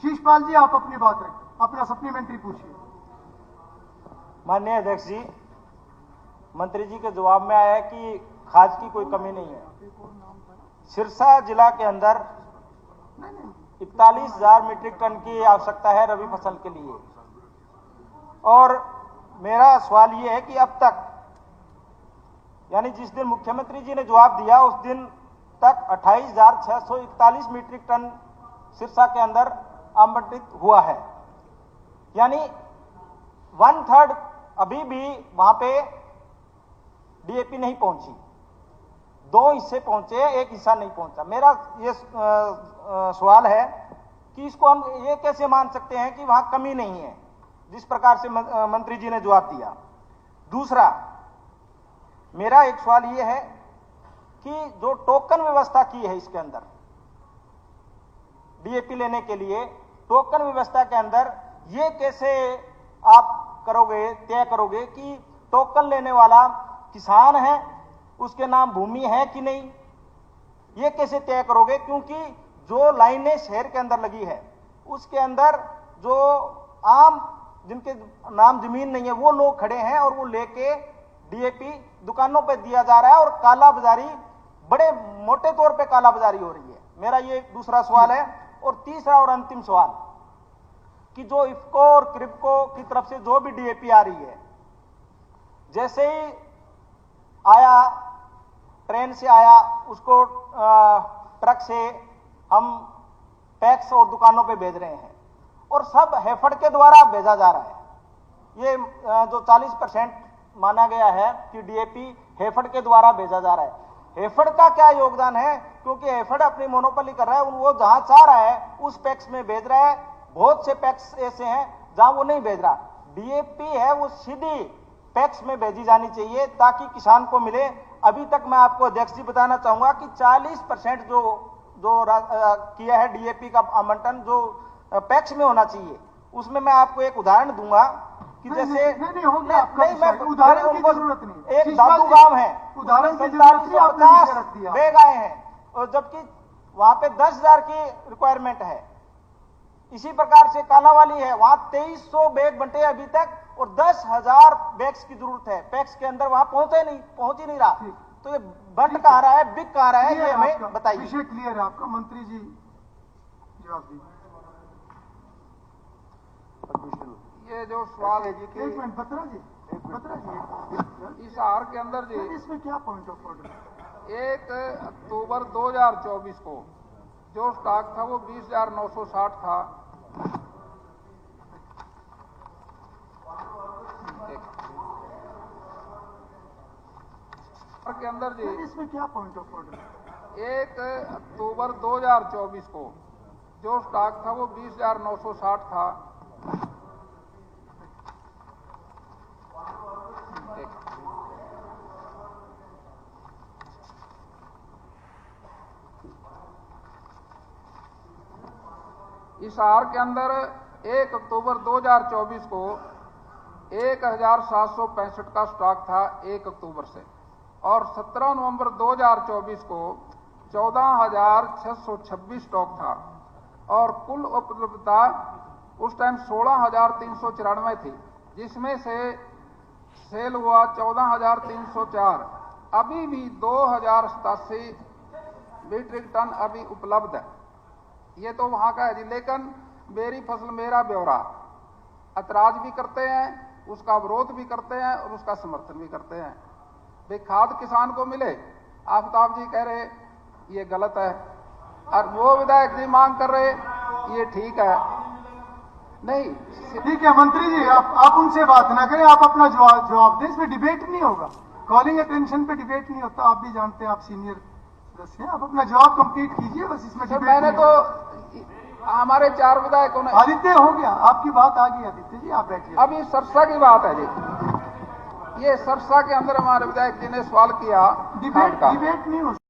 शीशपाल जी आप अपनी बात रखें, अपना सप्लीमेंट्री पूछिए। माननीय अध्यक्ष जी, मंत्री जी के जवाब में आया है कि खाद की कोई कमी नहीं है। सिरसा जिला के अंदर 41,000 मीट्रिक टन की आवश्यकता है रबी फसल के लिए। और मेरा सवाल यह है कि अब तक, यानी जिस दिन मुख्यमंत्री जी ने जवाब दिया उस दिन तक 28,641 मीट्रिक टन सिरसा के अंदर आवंटित हुआ है, यानी 1/3 अभी भी वहां पे डीएपी नहीं पहुंची। 2 हिस्से पहुंचे, 1 हिस्सा नहीं पहुंचा। मेरा ये सवाल है कि इसको हम ये कैसे मान सकते हैं कि वहां कमी नहीं है, जिस प्रकार से मंत्री जी ने जवाब दिया। दूसरा मेरा एक सवाल ये है कि जो टोकन व्यवस्था की है इसके अंदर डीएपी लेने के लिए, टोकन व्यवस्था के अंदर ये कैसे आप तय करोगे कि टोकन लेने वाला किसान है, उसके नाम भूमि है कि नहीं, ये कैसे तय करोगे? क्योंकि जो लाइनें शहर के अंदर लगी है उसके अंदर जो आम जिनके नाम जमीन नहीं है वो लोग खड़े हैं और वो लेके डीएपी दुकानों पे दिया जा रहा है और काला बाजारी, बड़े मोटे तौर पे काला बाजारी हो रही है। मेरा ये दूसरा सवाल है। और तीसरा और अंतिम सवाल कि जो इफको और क्रिप्को की तरफ से जो भी डीएपी आ रही है, जैसे ही आया, ट्रेन से आया, उसको ट्रक से हम पैक्स और दुकानों पे भेज रहे हैं और सब हेफड़ के द्वारा भेजा जा रहा है। ये जो 40% माना गया है कि डीएपी हेफड़ के द्वारा भेजा जा रहा है, हेफड़ का क्या योगदान है? क्योंकि हेफड़ अपनी मोनोपोली कर रहा है, वो जहां चाह रहा है उस पैक्स में भेज रहा है। बहुत से पैक्स ऐसे हैं जहां वो नहीं भेज रहा। डीएपी है वो सीधी पैक्स में भेजी जानी चाहिए ताकि किसान को मिले। अभी तक मैं आपको अध्यक्ष जी बताना चाहूंगा कि 40% जो किया है डीएपी का आवंटन जो पैक्स में होना चाहिए, उसमें मैं आपको एक उदाहरण दूंगा कि जैसे उदाहरण की जरूरत नहीं। एक दादू गांव है, उदाहरण की जरूरत नहीं, आपने नीचे रख दिया। बैग आए हैं और जबकि वहां पे 10,000 की रिक्वायरमेंट है। इसी प्रकार से कालावाली है, वहां 2300 बैग बंटे अभी तक और 10,000 बैग्स की जरूरत है। पैक्स के अंदर वहां पहुंच ही नहीं रहा। तो ये बंट कहाँ रहा है, बिक कहाँ रहा है, ये हमें बताइए। विषय क्लियर है आपका, मंत्री जी जवाब दीजिए। ये जो सवाल है जी, एक मिनट बत्रा जी, इस आहार के अंदर जी इसमें क्या पॉइंट ऑफ ऑर्डर? 1 अक्टूबर 2024 को जो स्टॉक था वो 20,960 था। के अंदर जी इसमें क्या पॉइंट ऑफ ऑर्डर? 1 अक्टूबर 2024 को जो स्टॉक था वो 20,960 था। इस आहार के अंदर 1 अक्टूबर 2024 को 1,765 का स्टॉक था 1 अक्टूबर से, और 17 नवंबर 2024 को 14,626 स्टॉक था और कुल उपलब्धता उस टाइम 16,394 थी, जिसमें से सेल हुआ 14,304। अभी भी 2,087 मीट्रिक टन अभी उपलब्ध है। ये तो वहां का है जी। लेकिन मेरी फसल मेरा ब्यौरा ऐतराज भी करते हैं, उसका विरोध भी करते हैं और उसका समर्थन भी करते हैं। भाई खाद किसान को मिले, आफ्ताब जी कह रहे ये गलत है और वो विधायक जी मांग कर रहे ये ठीक है। नहीं, ठीक है मंत्री जी, आप उनसे बात ना करें, आप अपना जवाब दें। इसमें डिबेट नहीं होगा, कॉलिंग अटेंशन पे डिबेट नहीं होता। आप भी जानते हैं, आप सीनियर सदस्य हैं, आप अपना जवाब कंप्लीट कीजिए बस। इसमें डिबेट मैंने तो हमारे 4 विधायकों ने। आदित्य हो गया, आपकी बात आ गई आदित्य जी, आप बैठिए। अभी सरसा की बात है जी, ये सरसा के अंदर हमारे विधायक जी ने सवाल किया। डिबेट नहीं हो